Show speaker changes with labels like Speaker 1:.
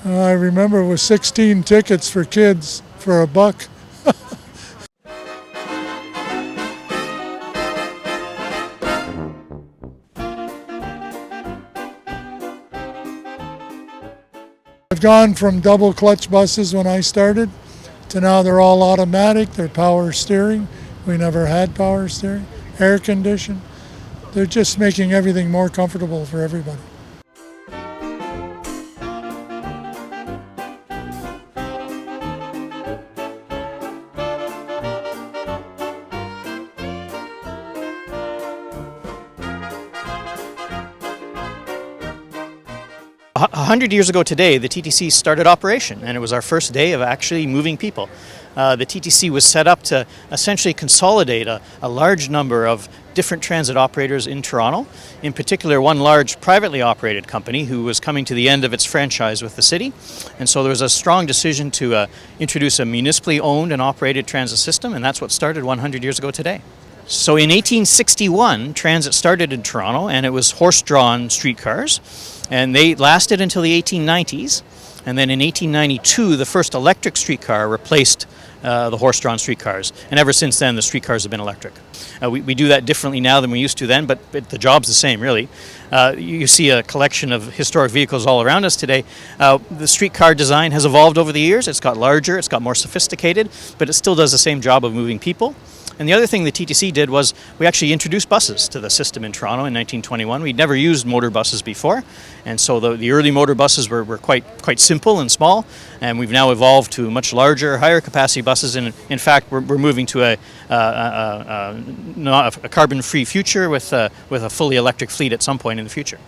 Speaker 1: I remember it was 16 tickets for kids for $1. I've gone from double clutch buses when I started to now they're all automatic, they're power steering. We never had power steering, air conditioned. They're just making everything more comfortable for everybody.
Speaker 2: A 100 years ago today, the TTC started operation, and it was our first day of actually moving people. The TTC was set up to essentially consolidate a large number of different transit operators in Toronto, in particular one large privately operated company who was coming to the end of its franchise with the city. And so there was a strong decision to introduce a municipally owned and operated transit system, and that's what started 100 years ago today. So in 1861, transit started in Toronto, and it was horse-drawn streetcars, and they lasted until the 1890s. And then in 1892, the first electric streetcar replaced the horse-drawn streetcars, and ever since then, the streetcars have been electric. We do that differently now than we used to then, but the job's the same, really. You see a collection of historic vehicles all around us today. The streetcar design has evolved over the years. It's got larger, it's got more sophisticated, but it still does the same job of moving people. And the other thing the TTC did was we actually introduced buses to the system in Toronto in 1921. We'd never used motor buses before, and so the early motor buses were quite simple and small, and we've now evolved to much larger, higher capacity buses, and in fact we're moving to a carbon-free future with a fully electric fleet at some point in the future.